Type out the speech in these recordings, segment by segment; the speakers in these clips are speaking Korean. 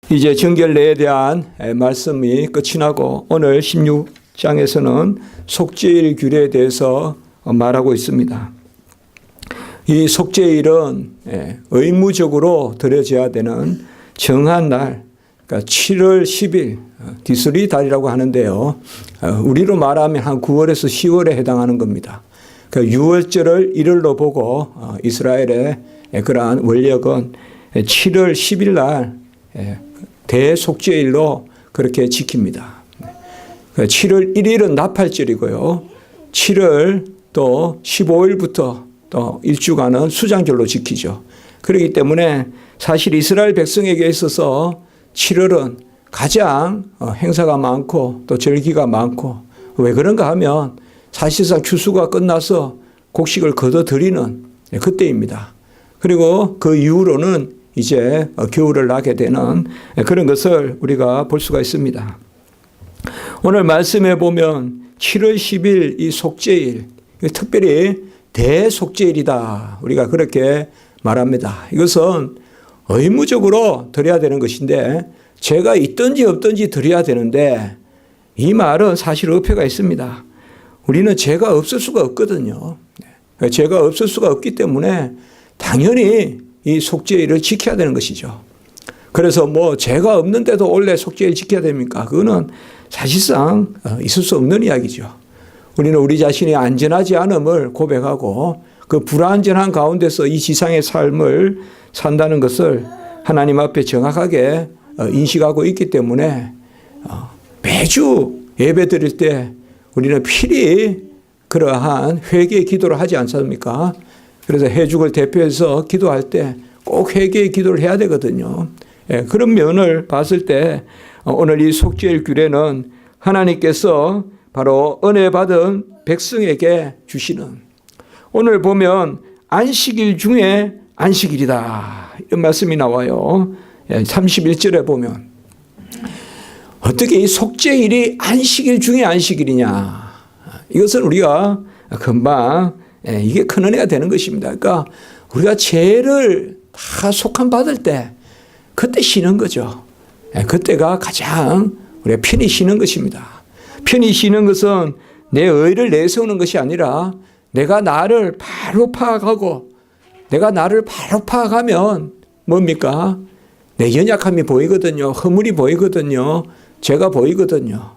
이제 정결례에 대한 말씀이 끝이 나고 오늘 16장에서는 속죄일 규례에 대해서 말하고 있습니다. 이 속죄일은 의무적으로 드려져야 되는 정한 날, 그러니까 7월 10일 디스리 달이라고 하는데요. 우리로 말하면 한 9월에서 10월에 해당하는 겁니다. 그 6월절을 1월로 보고 이스라엘의 그러한 원력은 7월 10일 날 대속죄일로 그렇게 지킵니다. 7월 1일은 나팔절이고요. 7월 또 15일부터 또 일주간은 수장절로 지키죠. 그렇기 때문에 사실 이스라엘 백성에게 있어서 7월은 가장 행사가 많고 또 절기가 많고, 왜 그런가 하면 사실상 추수가 끝나서 곡식을 거둬들이는 그때입니다. 그리고 그 이후로는 이제 겨울을 나게 되는 그런 것을 우리가 볼 수가 있습니다. 오늘 말씀해 보면 7월 10일 이 속죄일, 특별히 대속죄일이다, 우리가 그렇게 말합니다. 이것은 의무적으로 드려야 되는 것인데, 죄가 있든지 없든지 드려야 되는데, 이 말은 사실 어폐가 있습니다. 우리는 죄가 없을 수가 없거든요. 죄가 없을 수가 없기 때문에 당연히 이 속죄일을 지켜야 되는 것이죠. 그래서 뭐 죄가 없는데도 원래 속죄일 지켜야 됩니까? 그거는 사실상 있을 수 없는 이야기죠. 우리는 우리 자신이 안전하지 않음을 고백하고 그 불안전한 가운데서 이 지상의 삶을 산다는 것을 하나님 앞에 정확하게 인식하고 있기 때문에 매주 예배 드릴 때 우리는 필히 그러한 회개의 기도를 하지 않습니까? 그래서 해죽을 대표해서 기도할 때 꼭 회개의 기도를 해야 되거든요. 그런 면을 봤을 때 오늘 이 속죄일 규례는 하나님께서 바로 은혜 받은 백성에게 주시는, 오늘 보면 안식일 중에 안식일이다, 이런 말씀이 나와요. 31절에 보면 어떻게 이 속죄일이 안식일 중에 안식일이냐, 이것은 우리가 금방 이게 큰 은혜가 되는 것입니다. 그러니까 우리가 죄를 다 속한 받을 때 그때 쉬는 거죠. 그때가 가장 우리가 편히 쉬는 것입니다. 편히 쉬는 것은 내 의를 내세우는 것이 아니라 내가 나를 바로 파악하고, 내가 나를 바로 파악하면 뭡니까? 내 연약함이 보이거든요. 허물이 보이거든요. 죄가 보이거든요.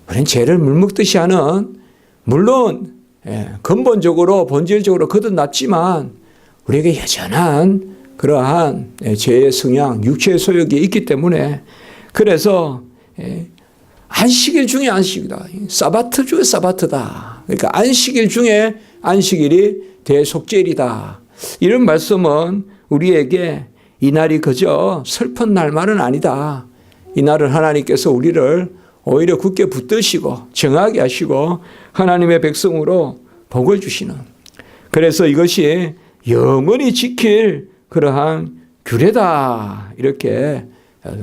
우리는 죄를 물먹듯이 하는, 물론 근본적으로 본질적으로 거듭났지만 우리에게 여전한 그러한 죄의 성향, 육체의 소욕이 있기 때문에, 그래서 안식일 중에 안식이다, 사바트 중에 사바트다, 그러니까 안식일 중에 안식일이 대속죄일이다, 이런 말씀은 우리에게 이날이 그저 슬픈 날만은 아니다. 이날은 하나님께서 우리를 오히려 굳게 붙드시고 정하게 하시고 하나님의 백성으로 복을 주시는, 그래서 이것이 영원히 지킬 그러한 규례다, 이렇게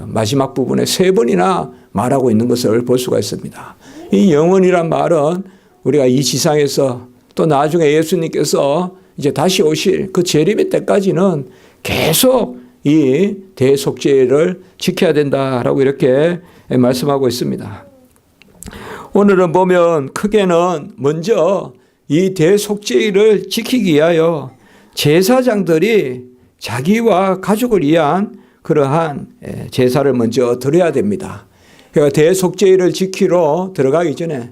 마지막 부분에 3번이나 말하고 있는 것을 볼 수가 있습니다. 이 영원이란 말은 우리가 이 지상에서 또 나중에 예수님께서 이제 다시 오실 그 재림의 때까지는 계속 이 대속죄를 지켜야 된다라고 이렇게 말씀하고 있습니다. 오늘은 보면 크게는 먼저 이 대속죄를 지키기 위하여 제사장들이 자기와 가족을 위한 그러한 제사를 먼저 드려야 됩니다. 그러니까 대속죄를 지키러 들어가기 전에,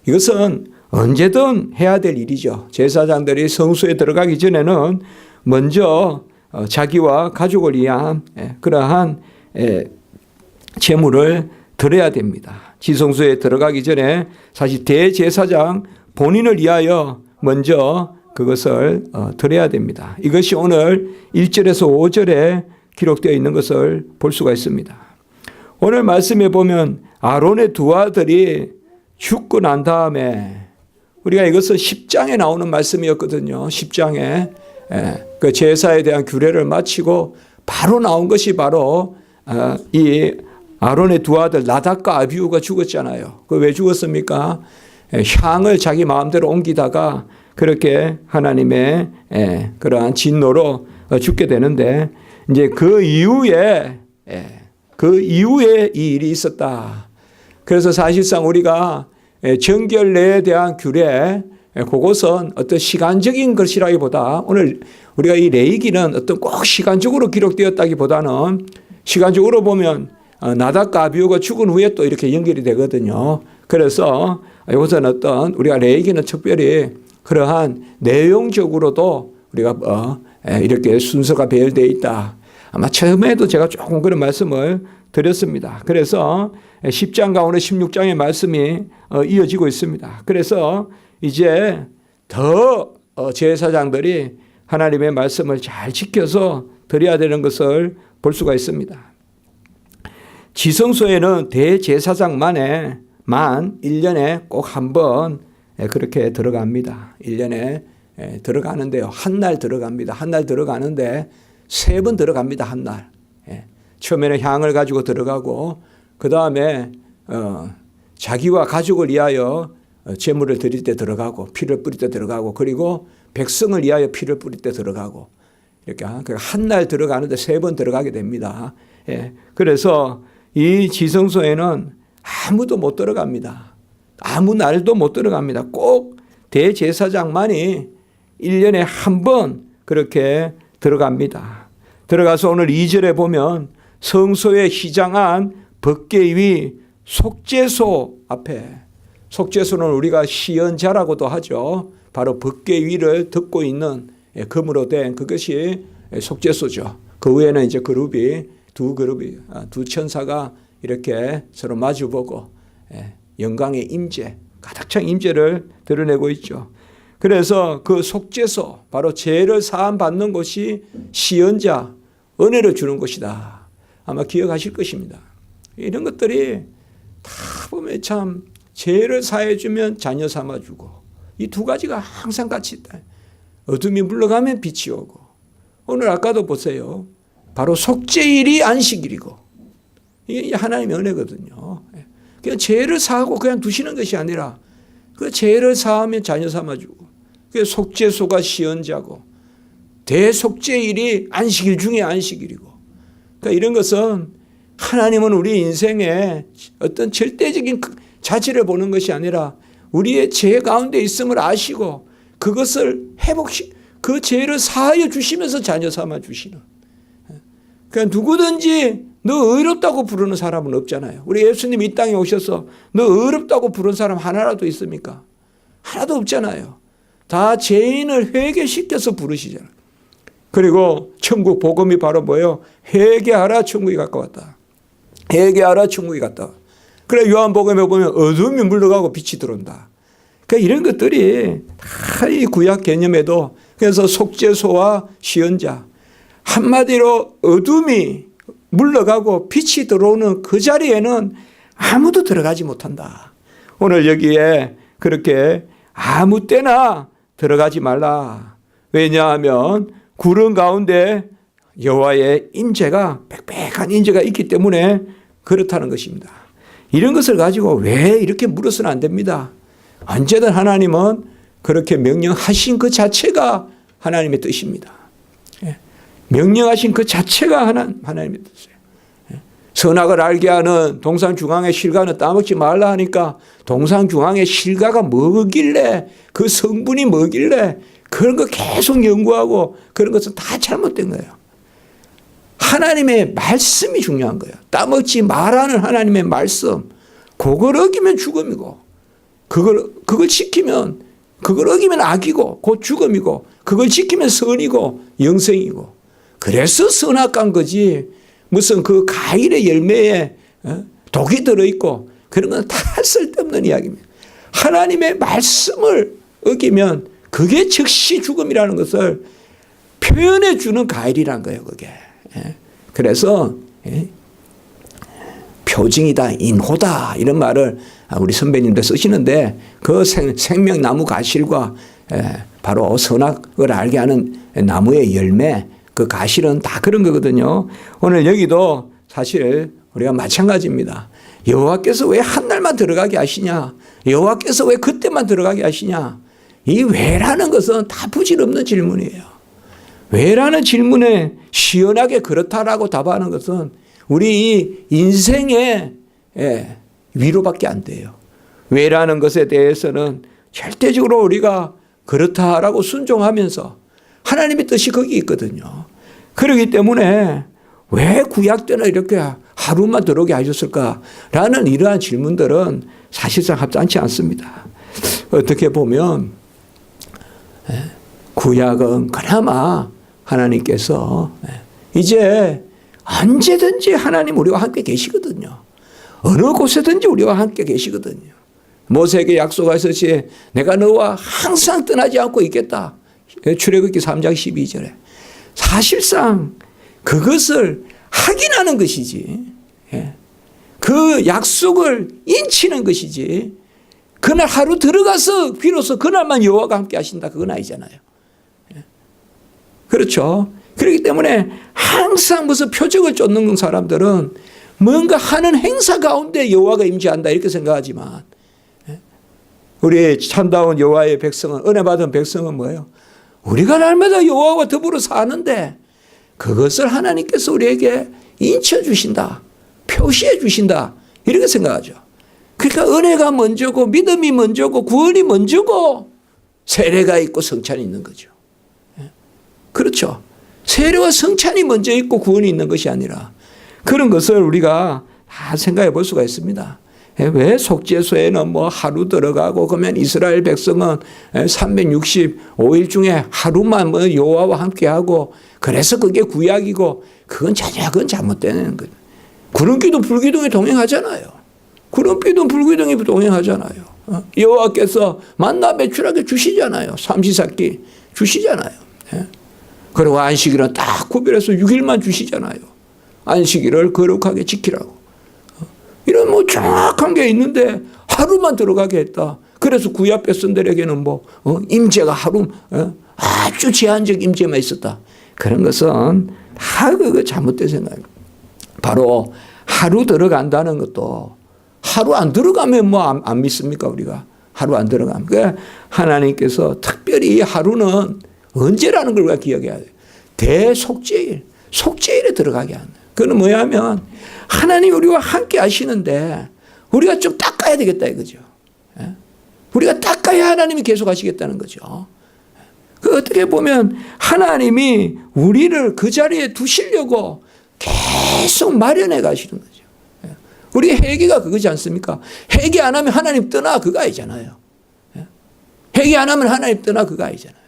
이것은 언제든 해야 될 일이죠. 제사장들이 성소에 들어가기 전에는 먼저 자기와 가족을 위한 그러한 제물을 드려야 됩니다. 지성소에 들어가기 전에 사실 대제사장 본인을 위하여 먼저 그것을 드려야 됩니다. 이것이 오늘 1절에서 5절에 기록되어 있는 것을 볼 수가 있습니다. 오늘 말씀에 보면 아론의 두 아들이 죽고 난 다음에, 우리가 이것은 10장에 나오는 말씀이었거든요. 10장에 그 제사에 대한 규례를 마치고 바로 나온 것이 바로 이 아론의 두 아들 나답과 아비후가 죽었잖아요. 그 왜 죽었습니까? 향을 자기 마음대로 옮기다가 그렇게 하나님의 그러한 진노로 죽게 되는데, 이제 그 이후에 그 이후에 이 일이 있었다. 그래서 사실상 우리가 정결례에 대한 규례, 그것은 어떤 시간적인 것이라기보다 오늘 우리가 이 레위기는 어떤 꼭 시간적으로 기록되었다기보다는 시간적으로 보면 나답과 아비후가 죽은 후에 또 이렇게 연결이 되거든요. 그래서 이것은 어떤 우리가 레위기는 특별히 그러한 내용적으로도 우리가 이렇게 순서가 배열되어 있다. 아마 처음에도 제가 조금 그런 말씀을 드렸습니다. 그래서 10장과 오늘 16장의 말씀이 이어지고 있습니다. 그래서 이제 더 제사장들이 하나님의 말씀을 잘 지켜서 드려야 되는 것을 볼 수가 있습니다. 지성소에는 대제사장만 1년에 꼭 한 번 그렇게 들어갑니다. 1년에 들어가는데요. 한 날 들어갑니다. 한 날 들어가는데 3번 들어갑니다. 한 날. 처음에는 향을 가지고 들어가고 그 다음에 자기와 가족을 위하여 제물을 드릴 때 들어가고 피를 뿌릴 때 들어가고 그리고 백성을 위하여 피를 뿌릴 때 들어가고 이렇게 한 날 들어가는데 3번 들어가게 됩니다. 그래서 이 지성소에는 아무도 못 들어갑니다. 아무 날도 못 들어갑니다. 꼭 대제사장만이 1년에 한 번 그렇게 들어갑니다. 들어가서 오늘 2절에 보면 성소에 휘장한 벗개 위 속죄소 앞에, 속죄소는 우리가 시연자라고도 하죠. 바로 벗개 위를 덮고 있는 금으로 된 그것이 속죄소죠. 그 위에는 이제 두 천사가 이렇게 서로 마주보고 영광의 임재, 가득 찬 임재를 드러내고 있죠. 그래서 그 속죄소, 바로 죄를 사함 받는 곳이 시연자, 은혜를 주는 곳이다. 아마 기억하실 것입니다. 이런 것들이 다 보면 참 죄를 사해 주면 자녀 삼아 주고 이 두 가지가 항상 같이 있다. 어둠이 물러가면 빛이 오고 오늘 아까도 보세요. 바로 속죄일이 안식일이고 이게 하나님의 은혜거든요. 그냥 죄를 사하고 그냥 두시는 것이 아니라 그 죄를 사하면 자녀 삼아 주고 그 속죄소가 시연자고 대속죄일이 안식일 중에 안식일이고 그러니까 이런 것은 하나님은 우리 인생에 어떤 절대적인 자질을 보는 것이 아니라 우리의 죄 가운데 있음을 아시고 그것을 그 죄를 사하여 주시면서 자녀 삼아 주시는. 그러니까 누구든지 너 의롭다고 부르는 사람은 없잖아요. 우리 예수님 이 땅에 오셔서 너 의롭다고 부른 사람 하나라도 있습니까? 하나도 없잖아요. 다 죄인을 회개시켜서 부르시잖아요. 그리고 천국 복음이 바로 뭐예요? 회개하라 천국이 가까웠다. 회개하라 천국이 가까웠다. 그래 요한복음에 보면 어둠이 물러가고 빛이 들어온다. 그러니까 이런 것들이 다 이 구약 개념에도 그래서 속죄소와 시연자 한마디로 어둠이 물러가고 빛이 들어오는 그 자리에는 아무도 들어가지 못한다. 오늘 여기에 그렇게 아무 때나 들어가지 말라. 왜냐하면 구름 가운데 여호와의 임재가 빽빽한 임재가 있기 때문에 그렇다는 것입니다. 이런 것을 가지고 왜 이렇게 물어서는 안 됩니다. 언제든 하나님은 그렇게 명령하신 그 자체가 하나님의 뜻입니다. 명령하신 그 자체가 하나님의 뜻이에요. 선악을 알게 하는 동산 중앙의 실과는 따먹지 말라 하니까 동산 중앙의 실과가 뭐길래 그 성분이 뭐길래 그런 거 계속 연구하고 그런 것은 다 잘못된 거예요. 하나님의 말씀이 중요한 거예요. 따먹지 말라는 하나님의 말씀. 그걸 어기면 죽음이고 그걸 지키면 그걸 어기면 악이고 곧 죽음이고 그걸 지키면 선이고 영생이고 그래서 선악과인 거지 무슨 그 과일의 열매에 독이 들어있고 그런 건 다 쓸데없는 이야기입니다. 하나님의 말씀을 어기면 그게 즉시 죽음이라는 것을 표현해 주는 과일이란 거예요. 그게. 그래서 표징이다 인호다 이런 말을 우리 선배님도 쓰시는데 그 생명나무 가실과 바로 선악을 알게 하는 나무의 열매 그 가실은 다 그런 거거든요. 오늘 여기도 사실 우리가 마찬가지입니다. 여호와께서 왜 한 날만 들어가게 하시냐? 여호와께서 왜 그때만 들어가게 하시냐? 이 왜라는 것은 다 부질없는 질문이에요. 왜라는 질문에 시원하게 그렇다라고 답하는 것은 우리 인생의 위로밖에 안 돼요. 왜라는 것에 대해서는 절대적으로 우리가 그렇다라고 순종하면서 하나님의 뜻이 거기 있거든요. 그렇기 때문에 왜 구약 때는 이렇게 하루만 들어오게 하셨을까라는 이러한 질문들은 사실상 합당치 않습니다. 어떻게 보면 구약은 그나마 하나님께서 이제 언제든지 하나님 우리와 함께 계시거든요. 어느 곳에든지 우리와 함께 계시거든요. 모세에게 약속하셨지 내가 너와 항상 떠나지 않고 있겠다. 출애굽기 3장 12절에. 사실상 그것을 확인하는 것이지. 그 약속을 인치는 것이지. 그날 하루 들어가서 비로소 그날만 여호와가 함께 하신다. 그건 아니잖아요. 그렇죠. 그렇기 때문에 항상 무슨 표적을 쫓는 사람들은 뭔가 하는 행사 가운데 여호와가 임재한다 이렇게 생각하지만 우리 참다운 여호와의 백성은 은혜 받은 백성은 뭐예요? 우리가 날마다 여호와와 더불어 사는데 그것을 하나님께서 우리에게 인쳐 주신다. 표시해 주신다. 이렇게 생각하죠. 그러니까 은혜가 먼저고 믿음이 먼저고 구원이 먼저고 세례가 있고 성찬이 있는 거죠. 그렇죠. 세례와 성찬이 먼저 있고 구원이 있는 것이 아니라 그런 것을 우리가 다 생각해 볼 수가 있습니다. 왜 속죄소에는 뭐 하루 들어가고 그러면 이스라엘 백성은 365일 중에 하루만 뭐 여호와와 함께하고 그래서 그게 구약이고 그건 잘못된 거예요. 구름기둥 불기둥이 동행하잖아요. 구름기둥 불기둥이 동행하잖아요. 여호와께서 만나 매출하게 주시잖아요. 삼시세끼 주시잖아요. 그리고 안식일은 딱 구별해서 6일만 주시잖아요. 안식일을 거룩하게 지키라고. 이런 뭐 정확한 게 있는데 하루만 들어가게 했다. 그래서 구약 백성들에게는 뭐 임재가 하루 아주 제한적 임재만 있었다. 그런 것은 다 그거 잘못된 생각이에요. 바로 하루 들어간다는 것도 하루 안 들어가면 뭐 안 믿습니까 우리가? 하루 안 들어가면. 그러니까 하나님께서 특별히 이 하루는 언제라는 걸 우리가 기억해야 돼요. 대속죄일, 속죄일에 들어가게 하는. 그건 뭐냐면 하나님 우리와 함께 하시는데 우리가 좀 닦아야 되겠다 이거죠. 우리가 닦아야 하나님이 계속 하시겠다는 거죠. 그 어떻게 보면 하나님이 우리를 그 자리에 두시려고 계속 마련해 가시는 거죠. 우리 회개가 그거지 않습니까? 회개 안 하면 하나님 떠나 그거 아니잖아요. 회개 안 하면 하나님 떠나 그거 아니잖아요.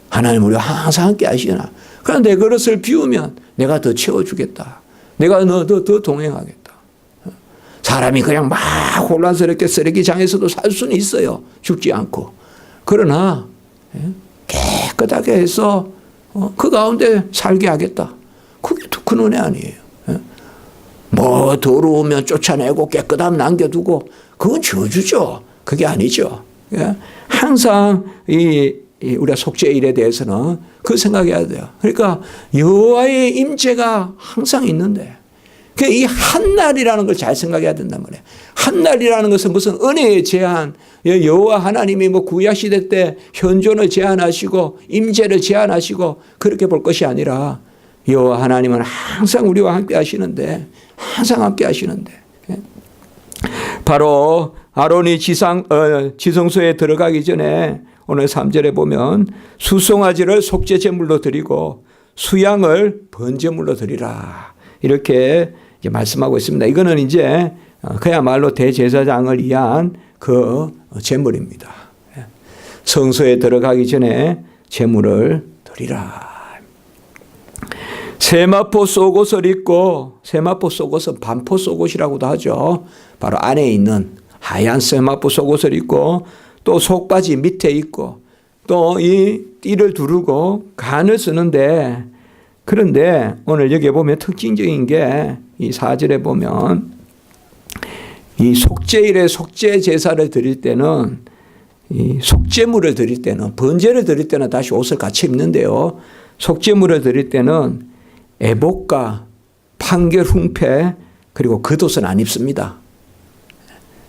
하나님 우리와 항상 함께 하시나. 그럼 내 그릇을 비우면 내가 더 채워주겠다. 내가 너 더 동행하겠다. 사람이 그냥 막 혼란스럽게 쓰레기장에서도 살 수는 있어요. 죽지 않고. 그러나 깨끗하게 해서 그 가운데 살게 하겠다. 그게 더 큰 은혜 아니에요. 뭐 더러우면 쫓아내고 깨끗하면 남겨두고 그건 저주죠. 그게 아니죠. 항상 우리가 속죄일에 대해서는 그 생각해야 돼요. 그러니까 여호와의 임재가 항상 있는데 이 한 날이라는 걸 잘 생각해야 된단 말이에요. 한 날이라는 것은 무슨 은혜의 제한, 여호와 하나님이 뭐 구약 시대 때 현존을 제한하시고 임재를 제한하시고 그렇게 볼 것이 아니라 여호와 하나님은 항상 우리와 함께 하시는데 항상 함께 하시는데 바로 아론이 지성소에 들어가기 전에 오늘 3절에 보면 수송아지를 속죄 제물로 드리고 수양을 번제물로 드리라 이렇게 이제 말씀하고 있습니다. 이거는 이제 그야말로 대제사장을 위한 그 제물입니다. 성소에 들어가기 전에 제물을 드리라. 세마포 속옷을 입고 세마포 속옷은 반포 속옷이라고도 하죠. 바로 안에 있는 하얀 세마포 속옷을 입고 또 속바지 밑에 입고 또 이 띠를 두르고 간을 쓰는데 그런데 오늘 여기 보면 특징적인 게 이 4절에 보면 이 속죄일에 속죄 제사를 드릴 때는 이 속죄물을 드릴 때는 번제를 드릴 때는 다시 옷을 같이 입는데요. 속죄물을 드릴 때는 에봇과 판결 흉패 그리고 겉옷은 안 입습니다.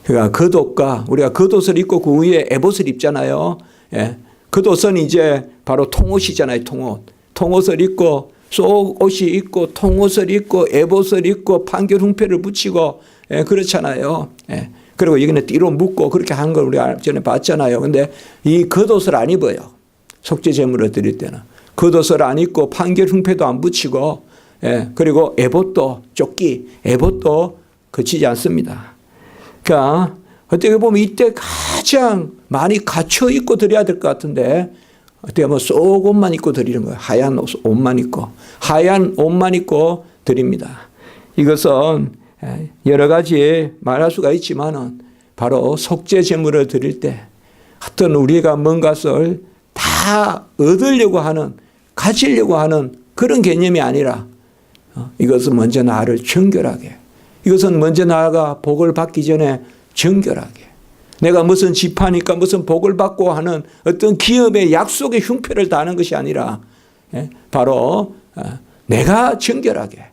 그러니까 겉옷과 우리가 겉옷을 입고 그 위에 에봇을 입잖아요. 예. 겉옷은 이제 바로 통옷이잖아요. 통옷. 통옷을 입고 속옷이 있고 통옷을 입고 에봇을 입고 판결 흉패를 붙이고 그렇잖아요. 그리고 여기는 띠로 묶고 그렇게 하는 걸 우리 전에 봤잖아요. 근데 이 겉옷을 안 입어요. 속죄 제물을 드릴 때는. 겉옷을 안 입고 판결 흉패도 안 붙이고 그리고 에봇도 조끼, 에봇도 거치지 않습니다. 그러니까 어떻게 보면 이때 가장 많이 갖춰 입고 드려야 될 것 같은데 어떻게 보면 속옷만 입고 드리는 거예요. 하얀 옷만 입고. 하얀 옷만 입고 드립니다. 이것은 여러 가지 말할 수가 있지만은 바로 속죄 제물을 드릴 때 어떤 우리가 뭔가를 다 얻으려고 하는, 가지려고 하는 그런 개념이 아니라 이것은 먼저 나를 정결하게, 이것은 먼저 나가 복을 받기 전에 정결하게, 내가 무슨 집하니까 무슨 복을 받고 하는 어떤 기업의 약속의 흉패를 다하는 것이 아니라 바로 내가 정결하게,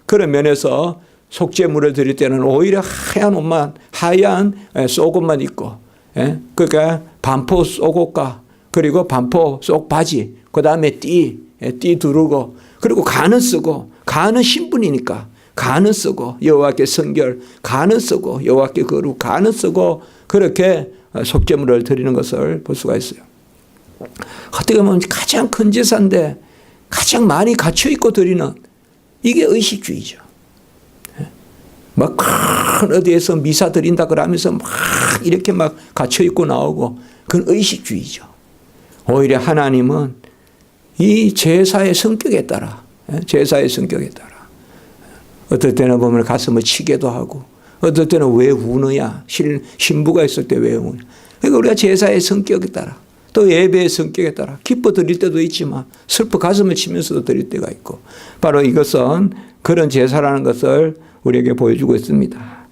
그런 면에서 속죄물을 드릴 때는 오히려 하얀 옷만, 하얀 속옷만 입고, 그러니까 반포 속옷과 그리고 반포 속 바지, 그 다음에 띠 두르고, 그리고 간은 쓰고, 간은 신분이니까 간은 쓰고, 여호와께 성결, 간은 쓰고, 여호와께 거룩, 간은 쓰고, 그렇게 속죄물을 드리는 것을 볼 수가 있어요. 어떻게 보면 가장 큰 제사인데 가장 많이 갖춰 입고 드리는, 이게 의식주의죠. 막 큰 어디에서 미사 드린다 그러면서 막 이렇게 막 갖춰 입고 나오고, 그건 의식주의죠. 오히려 하나님은 이 제사의 성격에 따라, 제사의 성격에 따라 어떨 때는 보면 가슴을 치게도 하고, 어떨 때는 왜 우느냐, 신부가 있을 때 왜 우느냐. 그러니까 우리가 제사의 성격에 따라, 또 예배의 성격에 따라 기뻐 드릴 때도 있지만 슬퍼 가슴을 치면서도 드릴 때가 있고, 바로 이것은 그런 제사라는 것을 우리에게 보여주고 있습니다.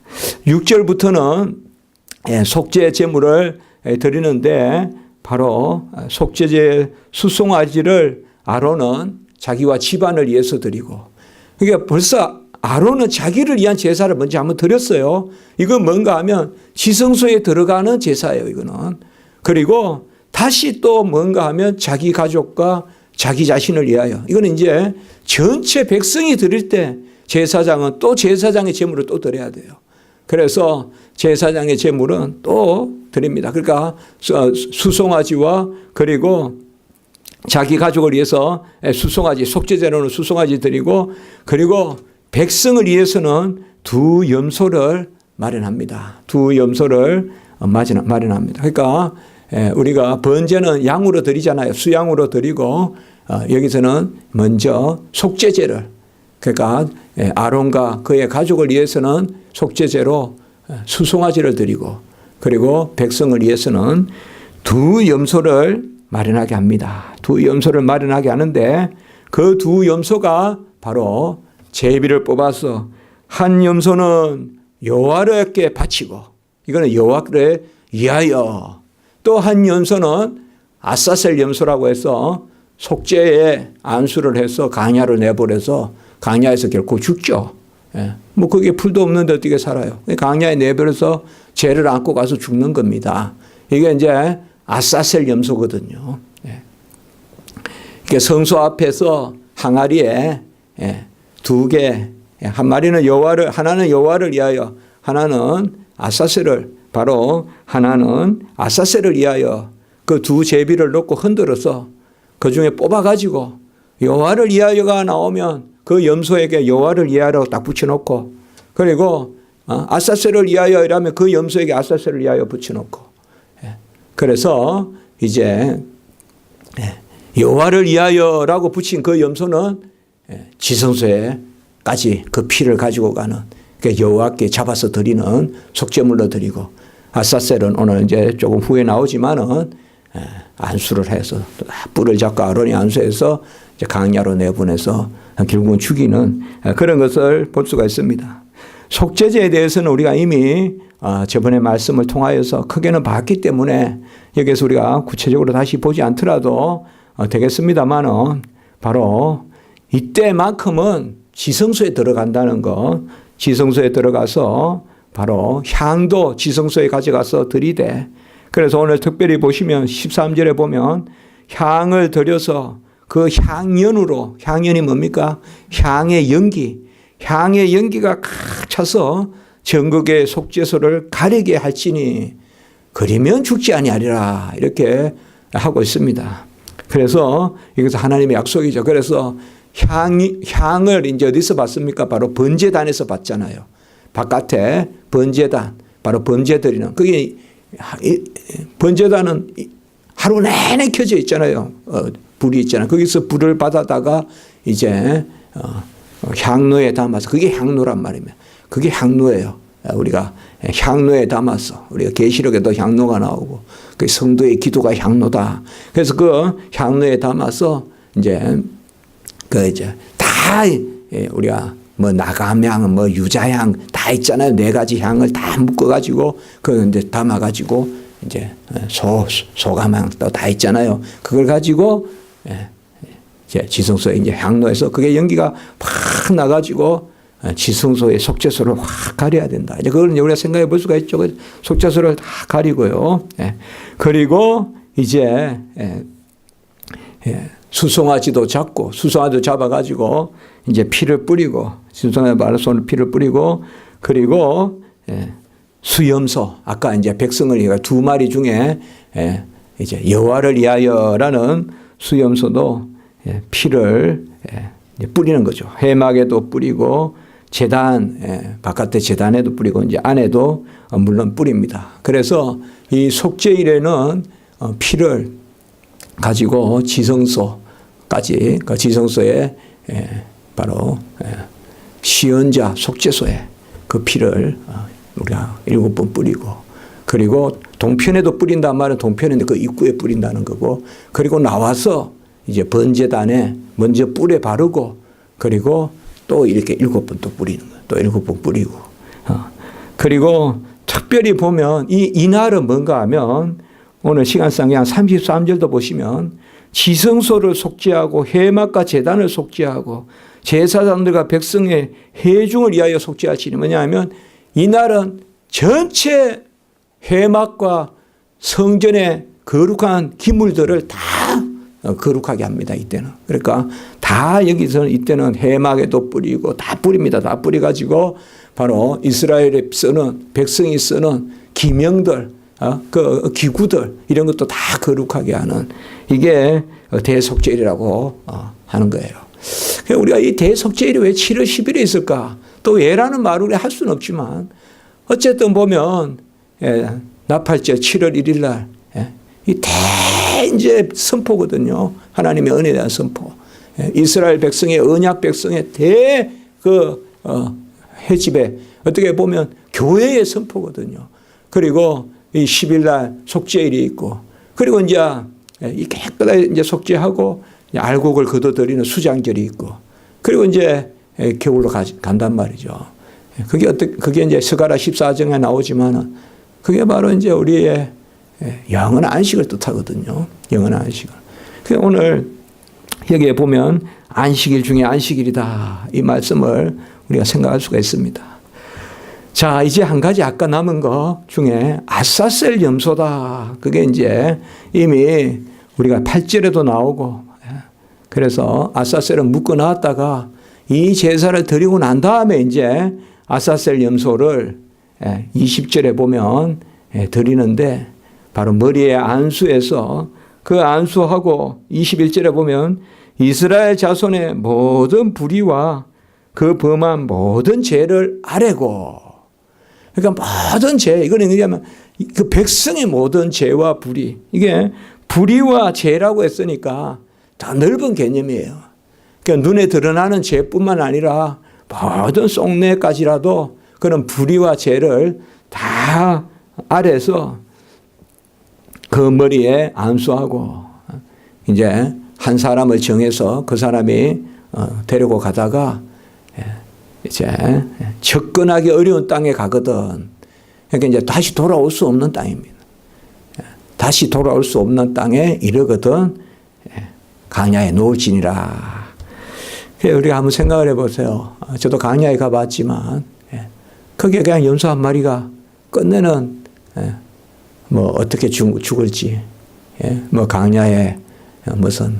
6절부터는 속죄 제물을 드리는데, 바로 속죄제 수송아지를 아론은 자기와 집안을 위해서 드리고, 그러니까 벌써 아론은 자기를 위한 제사를 먼저 한번 드렸어요. 이건 뭔가 하면 지성소에 들어가는 제사예요, 이거는. 그리고 다시 또 뭔가 하면 자기 가족과 자기 자신을 위하여, 이거는 이제 전체 백성이 드릴 때 제사장은 또 제사장의 제물을 또 드려야 돼요. 그래서 제사장의 제물은 또 드립니다. 그러니까 수송아지와 그리고 자기 가족을 위해서 수송아지, 속죄제로는 수송아지 드리고, 그리고 백성을 위해서는 두 염소를 마련합니다. 두 염소를 마련합니다. 그러니까 우리가 번제는 양으로 드리잖아요. 수양으로 드리고, 여기서는 먼저 속죄제를, 그러니까 아론과 그의 가족을 위해서는 속죄제로 수송아지를 드리고, 그리고 백성을 위해서는 두 염소를 마련하게 합니다. 두 염소를 마련하게 하는데, 그 두 염소가 바로 제비를 뽑아서 한 염소는 여호와께 바치고, 이거는 여호와를 위하여, 또 한 염소는 아사셀 염소라고 해서 속죄에 안수를 해서 강야로 내버려서, 강야에서 결코 죽죠. 뭐 그게 풀도 없는데 어떻게 살아요. 강야에 내버려서 죄를 안고 가서 죽는 겁니다. 이게 이제 아사셀 염소거든요. 이게 성소 앞에서 항아리에 두 개, 한 마리는 여호와를, 하나는 여호와를 위하여, 하나는 아사셀을, 바로 하나는 아사셀을 위하여, 그 두 제비를 넣고 흔들어서 그 중에 뽑아가지고 여호와를 위하여가 나오면 그 염소에게 여호와를 위하여라고 딱 붙여놓고, 그리고 아사셀을 위하여 이라면 그 염소에게 아사셀을 위하여 붙여놓고, 그래서 이제 여호와를 위하여라고 붙인 그 염소는 지성소에까지 그 피를 가지고 가는, 그러니까 여호와께 잡아서 드리는 속죄물로 드리고, 아사셀은 오늘 이제 조금 후에 나오지만은 안수를 해서 뿔을 잡고 아론이 안수해서 이제 강야로 내보내서 결국은 죽이는 그런 것을 볼 수가 있습니다. 속죄제에 대해서는 우리가 이미 저번에 말씀을 통하여서 크게는 봤기 때문에 여기서 우리가 구체적으로 다시 보지 않더라도 되겠습니다만은, 바로 이때만큼은 지성소에 들어간다는 것, 지성소에 들어가서 바로 향도 지성소에 가져가서 드리되, 그래서 오늘 특별히 보시면 13절에 보면 향을 드려서 그 향연으로, 향연이 뭡니까? 향의 연기, 향의 연기가 칵 차서 전국의 속죄소를 가리게 할지니 그리면 죽지 아니하리라 이렇게 하고 있습니다. 그래서 이것은 하나님의 약속이죠. 그래서 향을 이제 어디서 받습니까? 바로 번제단에서 받잖아요. 바깥에 번제단, 바로 번제 드리는. 그게 번제단은 하루 내내 켜져 있잖아요. 불이 있잖아요. 거기서 불을 받아다가 이제 향로에 담아서, 그게 향로란 말입니다. 그게 향로예요. 우리가 향로에 담아서, 우리가 계시록에도 향로가 나오고 그 성도의 기도가 향로다. 그래서 그 향로에 담아서 이제 다 우리가 뭐 나감향, 뭐 유자향 다 있잖아요. 4가지 향을 다 묶어가지고 그 이제 담아가지고 이제 소감향 또 다 있잖아요. 그걸 가지고 이제 지성소에 이제 향로에서 그게 연기가 팍 나가지고 지성소의 속죄소를 확 가려야 된다. 이제 그걸 우리가 생각해 볼 수가 있죠. 속죄소를 다 가리고요. 그리고 이제 수송아지도 잡고, 수송아지도 잡아가지고 이제 피를 뿌리고, 수송아지 말손을 피를 뿌리고, 그리고 수염소, 아까 이제 백성을 2마리 중에 이제 여호와를 위하여라는 수염소도 피를 뿌리는 거죠. 회막에도 뿌리고, 제단, 바깥에 제단에도 뿌리고, 이제 안에도 물론 뿌립니다. 그래서 이 속죄일에는 피를 가지고 지성소까지, 그 지성소에 바로 시언자 속죄소에 그 피를 우리가 7번 뿌리고, 그리고 동편에도 뿌린단 말은 동편인데 그 입구에 뿌린다는 거고, 그리고 나와서 이제 번제단에 먼저 뿔에 바르고, 그리고 또 이렇게 7번 또 뿌리는 거예요. 또 7번 뿌리고. 그리고 특별히 보면 이날은 뭔가 하면 오늘 시간상 한 33절도 보시면 지성소를 속죄하고 회막과 제단을 속죄하고 제사장들과 백성의 회중을 위하여 속죄하시니 뭐냐 하면 이날은 전체 회막과 성전의 거룩한 기물들을 다 거룩하게 합니다. 이때는. 그러니까 다 여기서는 이때는 회막에도 뿌리고 다 뿌립니다. 다 뿌려가지고 바로 이스라엘에 쓰는 백성이 쓰는 기명들, 그 기구들 이런 것도 다 거룩하게 하는 이게 대속죄일이라고 하는 거예요. 우리가 이 대속죄일이 왜 7월 10일에 있을까? 또 왜라는 말을 우리 할 수는 없지만 어쨌든 보면 나팔절 7월 1일 날 이 이제 선포거든요. 하나님의 은혜에 대한 선포. 이스라엘 백성의 언약 백성의 해집에 어떻게 보면 교회의 선포거든요. 그리고 이 10일 날 속죄일이 있고, 그리고 이제 이 깨끗하게 이제 속죄하고 알곡을 거둬들이는 수장절이 있고, 그리고 이제 겨울로 간단 말이죠. 그게 이제 스가랴 14장에 나오지만은 그게 바로 이제 우리의 영원한 안식을 뜻하거든요. 영원한 안식을. 오늘 여기에 보면 안식일 중에 안식일이다. 이 말씀을 우리가 생각할 수가 있습니다. 자, 이제 한 가지 아까 남은 것 중에 아사셀 염소다. 그게 이제 이미 우리가 8절에도 나오고, 그래서 아사셀은 묶어 놨다가 이 제사를 드리고 난 다음에 이제 아사셀 염소를 20절에 보면 드리는데 바로 머리에 안수해서 그 안수하고 21절에 보면 이스라엘 자손의 모든 불의와 그 범한 모든 죄를 아뢰고, 그러니까 모든 죄, 이거는 뭐냐면 그 백성의 모든 죄와 불의, 이게 불의와 죄라고 했으니까 더 넓은 개념이에요. 그러니까 눈에 드러나는 죄뿐만 아니라 모든 속내까지라도 그런 불의와 죄를 다 아래서 그 머리에 안수하고 이제 한 사람을 정해서 그 사람이 데리고 가다가 이제 접근하기 어려운 땅에 가거든. 그러니까 이제 다시 돌아올 수 없는 땅입니다. 다시 돌아올 수 없는 땅에 이르거든 광야에 놓을지니라. 우리가 한번 생각을 해보세요. 저도 광야에 가봤지만 거기에 그냥 염소 한 마리가 끝내는 뭐 어떻게 죽을지, 뭐 광야에 무슨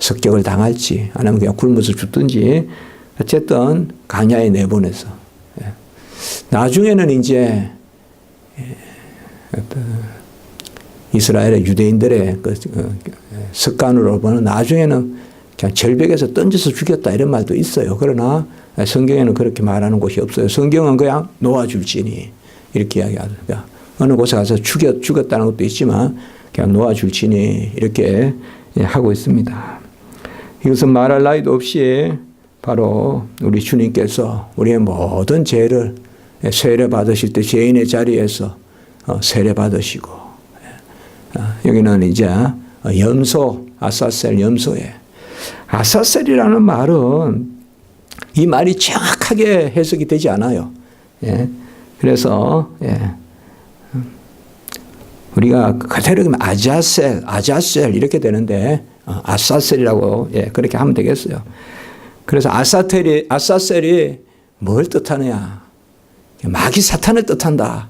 습격을 당할지 아니면 그냥 굶어서 죽든지 어쨌든 광야에 내보내서 나중에는 이제 이스라엘의 유대인들의 그 습관으로 보면 나중에는 그냥 절벽에서 던져서 죽였다 이런 말도 있어요. 그러나 성경에는 그렇게 말하는 곳이 없어요. 성경은 그냥 놓아줄지니 이렇게 이야기하죠. 어느 곳에 가서 죽였다는 것도 있지만 그냥 놓아줄지니 이렇게 하고 있습니다. 이것은 말할 나위도 없이 바로 우리 주님께서 우리의 모든 죄를 세례 받으실 때 죄인의 자리에서 세례 받으시고 여기는 이제 염소 아사셀 염소에 아사셀이라는 말은 이 말이 정확하게 해석이 되지 않아요. 그래서 우리가 그대로 아자셀 이렇게 되는데 아사셀이라고 그렇게 하면 되겠어요. 그래서 아사셀이 뭘 뜻하느냐? 마귀 사탄을 뜻한다.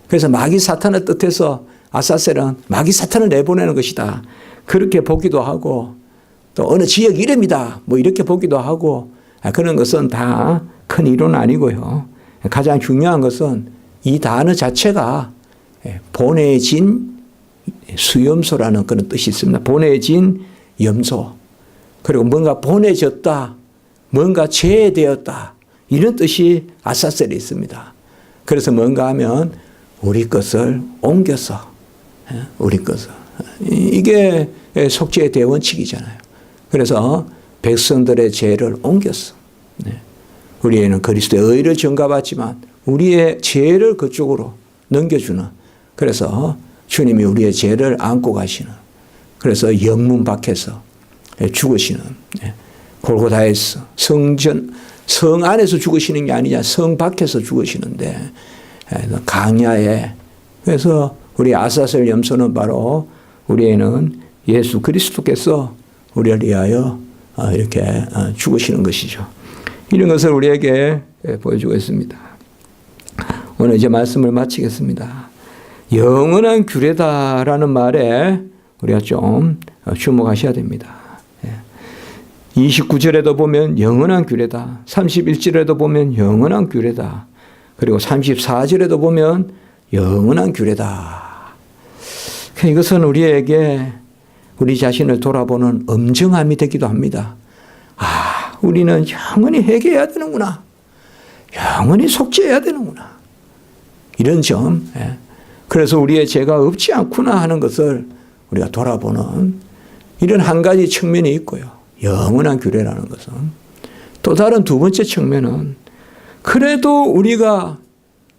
그래서 마귀 사탄을 뜻해서 아사셀은 마귀 사탄을 내보내는 것이다. 그렇게 보기도 하고 또 어느 지역 이름이다. 뭐 이렇게 보기도 하고 그런 것은 다 큰 이론은 아니고요. 가장 중요한 것은 이 단어 자체가 보내진 수염소라는 그런 뜻이 있습니다. 보내진 염소. 그리고 뭔가 보내졌다. 뭔가 제되었다. 이런 뜻이 아사셀에 있습니다. 그래서 뭔가 하면 우리 것을 옮겨서 우리 것을. 이게 속죄의 대원칙이잖아요. 그래서 백성들의 죄를 옮겼어. 우리에는 그리스도의 의를 전가받지만 우리의 죄를 그쪽으로 넘겨주는. 그래서 주님이 우리의 죄를 안고 가시는. 그래서 영문 밖에서 죽으시는. 골고다에서 성 안에서 죽으시는 게 아니냐. 성 밖에서 죽으시는데 강야에. 그래서 우리 아사셀 염소는 바로 우리에는 예수 그리스도께서 우리를 위하여 이렇게 죽으시는 것이죠. 이런 것을 우리에게 보여주고 있습니다. 오늘 이제 말씀을 마치겠습니다. 영원한 규례다라는 말에 우리가 좀 주목하셔야 됩니다. 29절에도 보면 영원한 규례다. 31절에도 보면 영원한 규례다. 그리고 34절에도 보면 영원한 규례다. 이것은 우리에게 우리 자신을 돌아보는 엄정함이 되기도 합니다. 우리는 영원히 회개해야 되는구나. 영원히 속죄해야 되는구나. 이런 점. 그래서 우리의 죄가 없지 않구나 하는 것을 우리가 돌아보는 이런 한 가지 측면이 있고요. 영원한 규례라는 것은. 또 다른 두 번째 측면은 그래도 우리가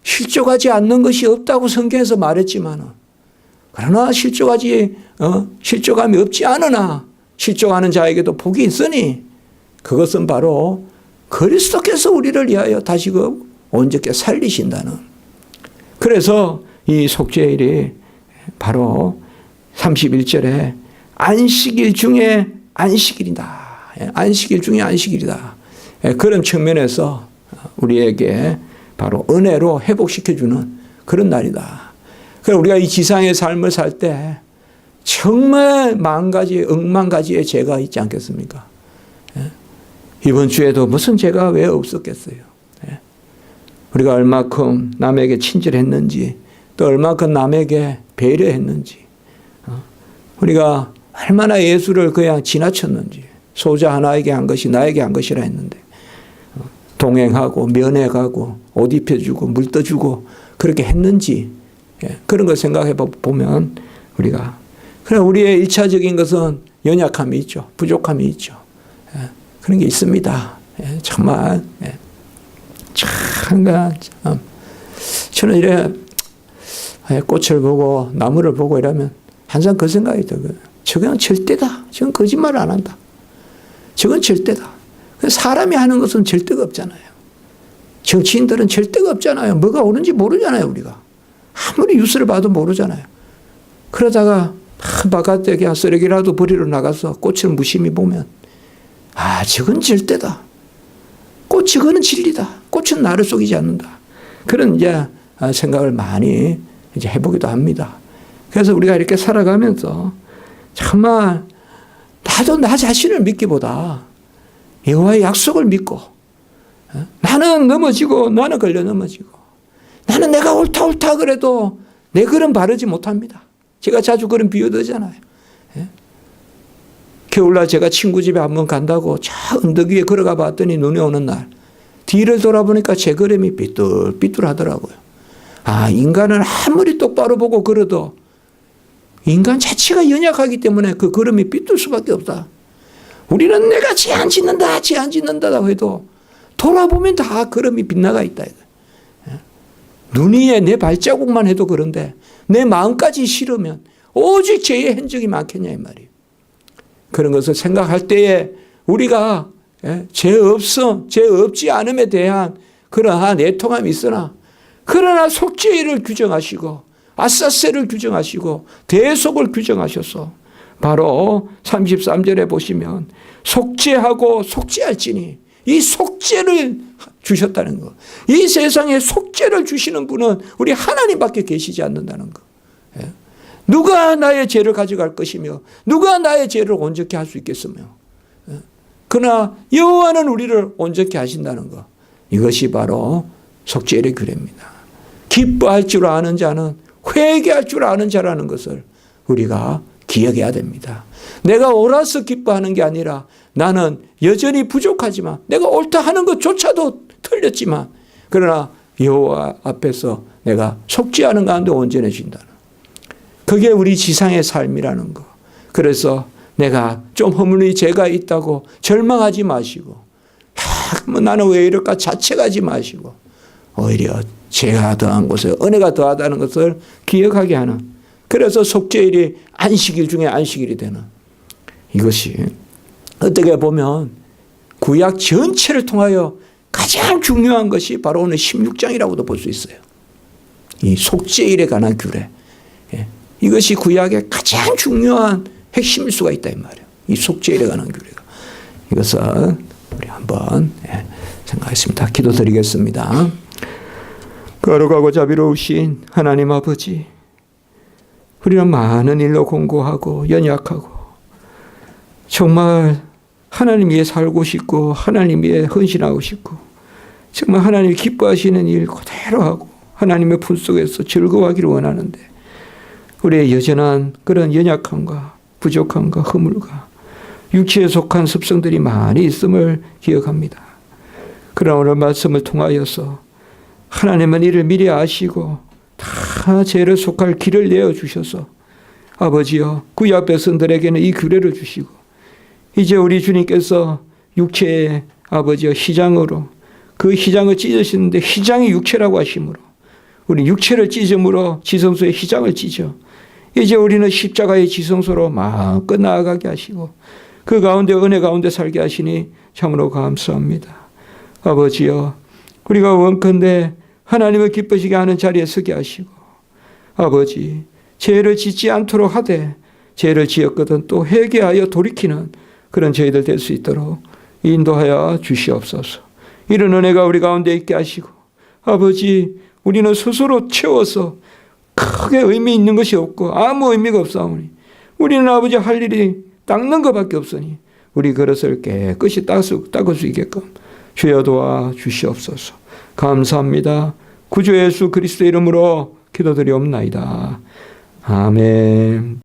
실족하지 않는 것이 없다고 성경에서 말했지만 그러나 실족함이 없지 않으나 실족하는 자에게도 복이 있으니 그것은 바로 그리스도께서 우리를 위하여 다시금 온전케 살리신다는. 그래서 이 속죄일이 바로 31절에 안식일 중에 안식일이다. 안식일 중에 안식일이다. 그런 측면에서 우리에게 바로 은혜로 회복시켜주는 그런 날이다. 그래서 우리가 이 지상의 삶을 살 때 정말 억만 가지의 죄가 있지 않겠습니까? 이번 주에도 무슨 죄가 왜 없었겠어요? 우리가 얼마큼 남에게 친절했는지 또 얼마큼 남에게 배려했는지 우리가 얼마나 예수를 그냥 지나쳤는지 소자 하나에게 한 것이 나에게 한 것이라 했는데 동행하고 면회가고 옷 입혀주고 물 떠주고 그렇게 했는지 그런 걸 생각해 보면 그냥 우리의 일차적인 것은 연약함이 있죠. 부족함이 있죠. 그런 게 있습니다. 정말 참 저는 이래 꽃을 보고 나무를 보고 이러면 항상 그 생각이 들어요. 저건 절대다. 저건 거짓말을 안 한다. 저건 절대다. 사람이 하는 것은 절대가 없잖아요. 정치인들은 절대가 없잖아요. 뭐가 옳은지 모르잖아요. 우리가 아무리 뉴스를 봐도 모르잖아요. 그러다가 바깥에 그냥 쓰레기라도 버리러 나가서 꽃을 무심히 보면 저건 절대다. 저거는 진리다. 꽃은 나를 속이지 않는다. 그런 이제 생각을 많이 이제 해보기도 합니다. 그래서 우리가 이렇게 살아가면서 정말 나도 나 자신을 믿기보다 여호와의 약속을 믿고 나는 넘어지고 나는 걸려 넘어지고 나는 내가 옳다 그래도 내 걸음 바르지 못합니다. 제가 자주 그런 비유 들잖아요. 겨울날 제가 친구 집에 한번 간다고 저 언덕 위에 걸어가 봤더니 눈이 오는 날 뒤를 돌아보니까 제 걸음이 삐뚤하더라고요. 아, 인간은 아무리 똑바로 보고 걸어도 인간 자체가 연약하기 때문에 그 걸음이 삐뚤 수밖에 없다. 우리는 내가 죄 안 짓는다고 해도 돌아보면 다 걸음이 빗나가 있다. 눈 위에 내 발자국만 해도 그런데 내 마음까지 싫으면 오직 죄의 흔적이 많겠냐 이 말이에요. 그런 것을 생각할 때에 우리가 죄 없지 않음에 대한 그러한 애통함이 있으나 그러나 속죄를 규정하시고 아사세를 규정하시고 대속을 규정하셔서 바로 33절에 보시면 속죄하고 속죄할지니 이 속죄를 주셨다는 거. 이 세상에 속죄를 주시는 분은 우리 하나님밖에 계시지 않는다는 거. 누가 나의 죄를 가져갈 것이며 누가 나의 죄를 온전케 할 수 있겠으며 그러나 여호와는 우리를 온전케 하신다는 것. 이것이 바로 속죄의 규례입니다. 기뻐할 줄 아는 자는 회개할 줄 아는 자라는 것을 우리가 기억해야 됩니다. 내가 옳아서 기뻐하는 게 아니라 나는 여전히 부족하지만 내가 옳다 하는 것조차도 틀렸지만 그러나 여호와 앞에서 내가 속죄하는 가운데 온전해진다는 그게 우리 지상의 삶이라는 거. 그래서 내가 좀 허물이 죄가 있다고 절망하지 마시고 나는 왜 이럴까 자책하지 마시고 오히려 죄가 더한 곳에 은혜가 더하다는 것을 기억하게 하는 그래서 속죄일이 안식일 중에 안식일이 되는 이것이 어떻게 보면 구약 전체를 통하여 가장 중요한 것이 바로 오늘 16장이라고도 볼 수 있어요. 이 속죄일에 관한 규례. 이것이 구약의 가장 중요한 핵심일 수가 있다 이 말이에요. 이 속죄일에 관한 규례가. 이것을 우리 한번 생각했습니다. 기도드리겠습니다. 거룩하고 자비로우신 하나님 아버지, 우리는 많은 일로 공고하고 연약하고 정말 하나님 위해 살고 싶고 하나님 위해 헌신하고 싶고 정말 하나님이 기뻐하시는 일 그대로 하고 하나님의 품 속에서 즐거워하기를 원하는데 우리의 여전한 그런 연약함과 부족함과 허물과 육체에 속한 습성들이 많이 있음을 기억합니다. 그러나 오늘 말씀을 통하여서 하나님은 이를 미리 아시고 다 죄를 속할 길을 내어주셔서 아버지여 구약 백성들에게는 이 규례를 주시고 이제 우리 주님께서 육체의 아버지여 희장으로 그 희장을 찢으시는데 희장이 육체라고 하심으로 우리 육체를 찢음으로 지성소의 희장을 찢어 이제 우리는 십자가의 지성소로 마음껏 나아가게 하시고 그 가운데 은혜 가운데 살게 하시니 참으로 감사합니다. 아버지여 우리가 원컨대 하나님을 기쁘시게 하는 자리에 서게 하시고 아버지 죄를 짓지 않도록 하되 죄를 지었거든 또 회개하여 돌이키는 그런 저희들 될 수 있도록 인도하여 주시옵소서. 이런 은혜가 우리 가운데 있게 하시고 아버지 우리는 스스로 채워서 크게 의미 있는 것이 없고 아무 의미가 없사오니 우리는 아버지 할 일이 닦는 것밖에 없으니 우리 그릇을 깨끗이 닦을 수 있게끔 주여 도와 주시옵소서. 감사합니다. 구주 예수 그리스도 이름으로 기도드리옵나이다. 아멘.